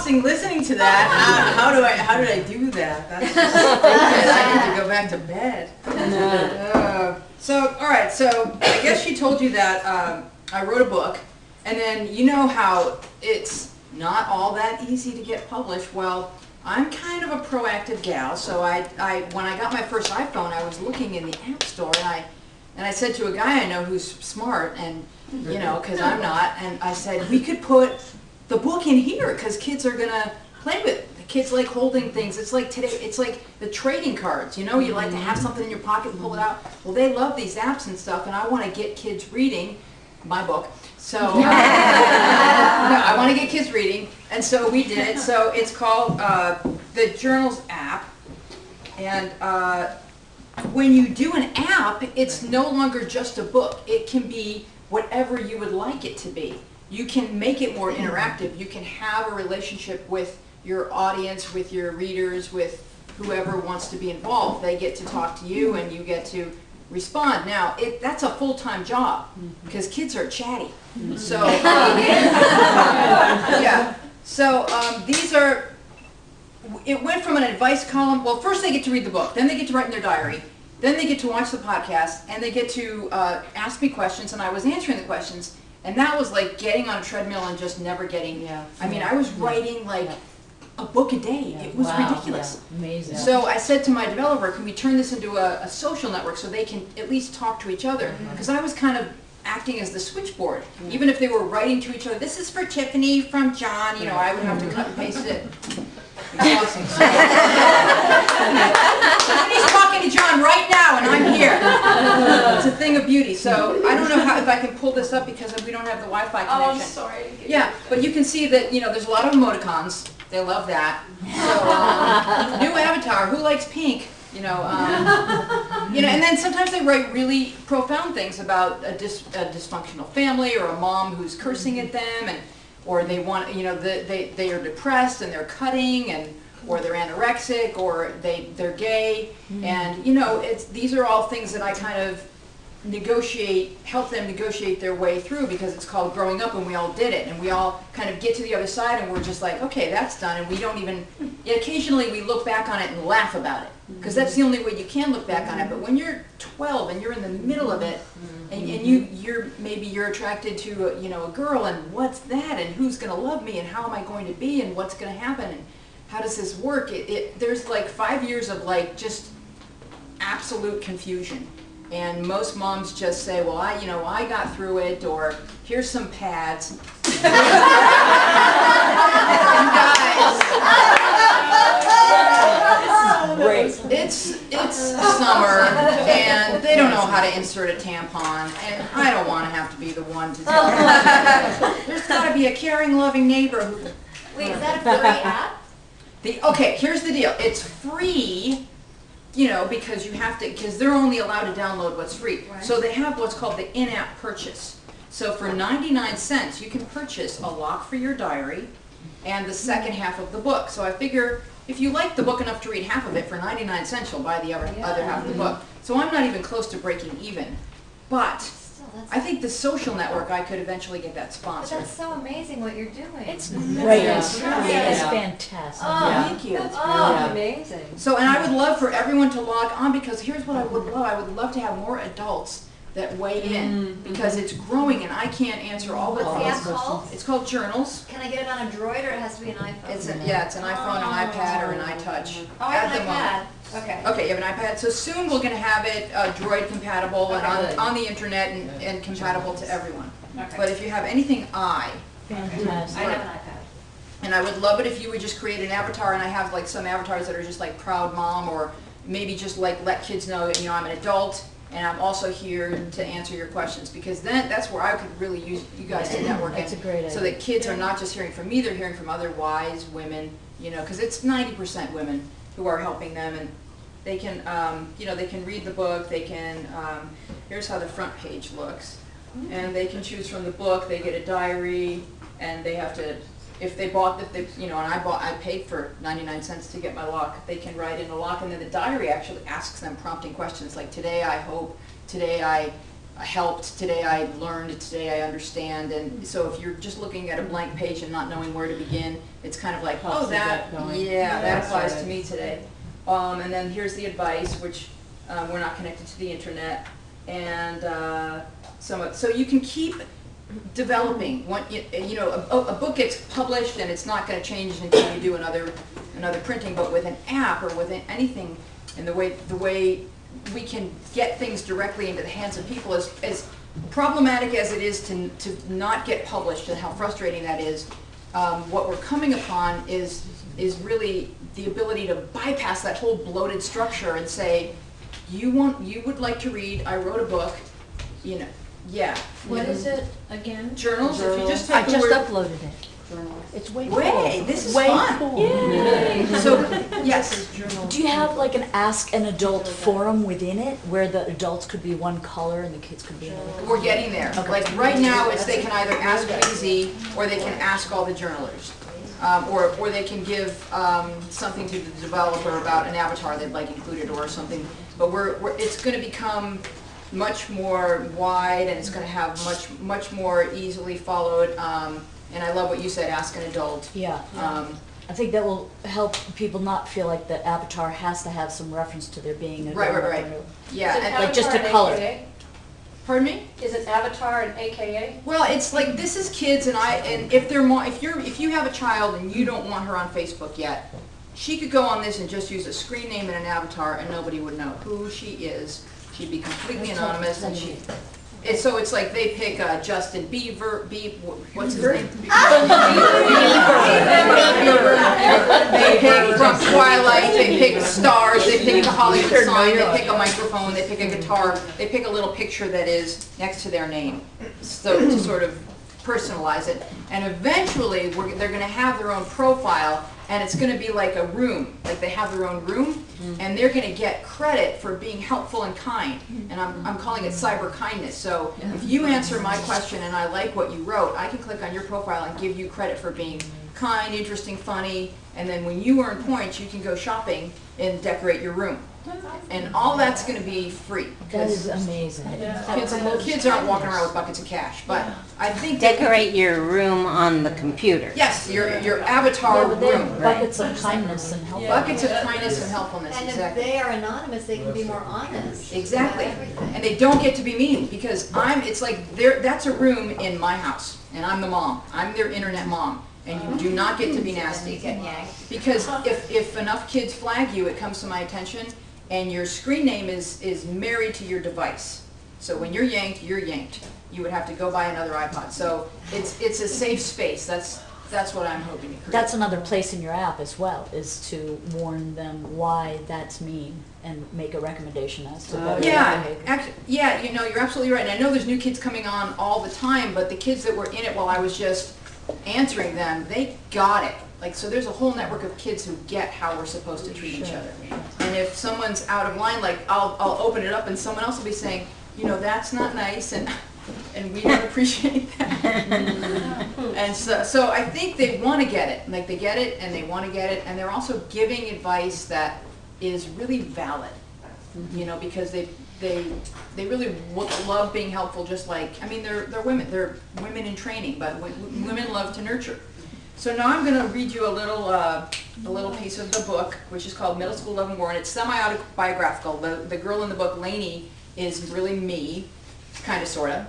exhausting listening to that. How did I do that? That's just I need to go back to bed. So, all right, so I guess she told you that I wrote a book, and then you know how it's not all that easy to get published. Well, I'm kind of a proactive gal, so when I got my first iPhone, I was looking in the App Store, and I said to a guy I know who's smart, and you know, because I'm not, and I said, we could put the book in here, because kids are going to play with it. The kids like holding things. It's like today, it's like the trading cards, you know, you like to have something in your pocket and pull it out. Well, they love these apps and stuff, and I want to get kids reading my book. So, no, I want to get kids reading, and so we did it. So it's called the Journals app, and when you do an app, it's no longer just a book. It can be whatever you would like it to be. You can make it more interactive. You can have a relationship with your audience, with your readers, with whoever wants to be involved. They get to talk to you, and you get to respond. Now, that's a full-time job, because kids are chatty. So, yeah. So these are, it went from an advice column. Well, first they get to read the book, then they get to write in their diary, then they get to watch the podcast, and they get to ask me questions, and I was answering the questions, and that was like getting on a treadmill and just never getting, I mean, I was writing like a book a day. It was ridiculous. Amazing. So I said to my developer, can we turn this into a social network so they can at least talk to each other? Because I was kind of acting as the switchboard. Even if they were writing to each other, this is for Tiffany from John, you know, I would have to cut and paste it. Exhausting. Tiffany's talking to John right now, and I'm here. It's a thing of beauty. So I don't know if I can pull this up because we don't have the Wi-Fi connection. Oh, I'm sorry. Yeah, but you can see that, you know, there's a lot of emoticons. They love that. So, new avatar. Who likes pink? You know, and then sometimes they write really profound things about a dysfunctional family, or a mom who's cursing at them, or they want, you know, they are depressed and they're cutting, or they're anorexic, or they're gay, and you know, these are all things that I kind of help them negotiate their way through, because it's called growing up, and we all did it, and we all kind of get to the other side, and we're just like, okay, that's done, and we don't even, occasionally we look back on it and laugh about it, because that's the only way you can look back on it. But when you're 12 and you're in the middle of it, and you're attracted to a girl, and what's that, and who's going to love me, and how am I going to be, and what's going to happen, and how does this work? There's like 5 years of like just absolute confusion. And most moms just say, well, I got through it, or here's some pads. You guys, Great. it's summer, and they don't know how to insert a tampon, and I don't want to have to be the one to tell them. There's got to be a caring, loving neighbor who... Wait, is that a free app? Okay, here's the deal. It's free, you know, because they're only allowed to download what's free. Right. So they have what's called the in-app purchase. So for 99 cents, you can purchase a lock for your diary and the second half of the book. So I figure if you like the book enough to read half of it, for 99 cents, you'll buy the other half of the book. So I'm not even close to breaking even. But I think the social network, I could eventually get that But sponsored. that's so amazing what you're doing. It's great. Yeah. It's fantastic. Oh, Thank you. Oh, amazing. So, and I would love for everyone to log on, because here's what I would love. I would love to have more adults that weigh in, because it's growing and I can't answer all the What's the app calls. called? It's called Journals. Can I get it on a Droid, or it has to be an iPhone? It's an iPhone, an iPad, or an iTouch. Oh, I have at an the moment. iPad. Okay. Okay, you have an iPad. So soon we're going to have it Droid compatible and on the internet and compatible to everyone. Okay. But if you have anything Fantastic. I have an iPad. and I would love it if you would just create an avatar, and I have like some avatars that are just like proud mom, or maybe just like let kids know, you know, I'm an adult and I'm also here to answer your questions, because then that's where I could really use you guys to network. That's a great idea. So that kids are not just hearing from me, they're hearing from other wise women, you know, because it's 90% women who are helping them, and they can, you know, they can read the book, they can, here's how the front page looks, and they can choose from the book, they get a diary, and they have to, if they, you know, and I paid for 99 cents to get my lock, they can write in a lock, and then the diary actually asks them prompting questions like, today I hope, today I helped, today I learned, today I understand. And so if you're just looking at a blank page and not knowing where to begin, it's kind of like, Helps oh, you get going. yeah, that That's applies right. to me today. And then here's the advice, which we're not connected to the internet. And so you can keep developing. A book gets published and it's not going to change until you do another printing. But with an app or with anything, and the way we can get things directly into the hands of people, as problematic as it is to not get published and how frustrating that is, what we're coming upon is really the ability to bypass that whole bloated structure and say, you would like to read, I wrote a book, yeah. What is it again? Journals, if you just I type the just word. uploaded it. It's way cool. This is way fun. Cool. Yay. So, yes. Do you have like an Ask an Adult forum within it where the adults could be one color and the kids could be another color? We're getting there. Okay. Like right now, they can either ask AZ or they can ask all the journalers. Or they can give something to the developer about an avatar they'd like included or something. But it's going to become much more wide, and it's going to have much more easily followed. And I love what you said, ask an adult. Yeah. I think that will help people not feel like the avatar has to have some reference to there being a Right. Or Yeah. And, like just a color. pardon me? Is it Avatar and AKA? Well, it's like this is kids, and if you have a child and you don't want her on Facebook yet, she could go on this and just use a screen name and an avatar, and nobody would know who she is. She'd be completely anonymous, and so it's like they pick Justin Bieber, what's his name? They pick from Twilight, they pick stars, they pick a Hollywood sign, they pick a microphone, they pick a guitar, they pick a little picture that is next to their name, so to sort of personalize it. And eventually, they're going to have their own profile, and it's going to be like a room, like they have their own room, and they're going to get credit for being helpful and kind. And I'm calling it cyber kindness. So if you answer my question and I like what you wrote, I can click on your profile and give you credit for being kind, interesting, funny, and then when you earn points, you can go shopping and decorate your room. And all that's going to be free. That is amazing. Kids aren't walking around with buckets of cash, but I think Decorate your room on the computer. yes, your avatar Yeah, but they room. have buckets of kindness and help. Buckets of kindness and helpfulness, And if exactly. they are anonymous, they can be more honest. Exactly. about everything. And they don't get to be mean, because it's like, that's a room in my house, and I'm the mom. I'm their internet mom, and you do not get to be nasty. Because if enough kids flag you, it comes to my attention, and your screen name is married to your device. So when you're yanked, you're yanked. You would have to go buy another iPod. So it's a safe space. That's what I'm hoping to create. That's another place in your app as well, is to warn them why that's mean and make a recommendation as to better Yeah, behavior. you're absolutely right. And I know there's new kids coming on all the time, but the kids that were in it while I was just answering them, they got it. Like, so there's a whole network of kids who get how we're supposed to treat each other. And if someone's out of line, like I'll open it up and someone else will be saying, that's not nice, and we don't appreciate that. And so I think they want to get it. Like, they get it and they want to get it, and they're also giving advice that is really valid. Because they really love being helpful. Just like, they're women. They're women in training, but women love to nurture. So now I'm going to read you a little piece of the book, which is called Middle School Love and War, and it's semi-autobiographical. The girl in the book, Lainey, is really me, kind of, sort of.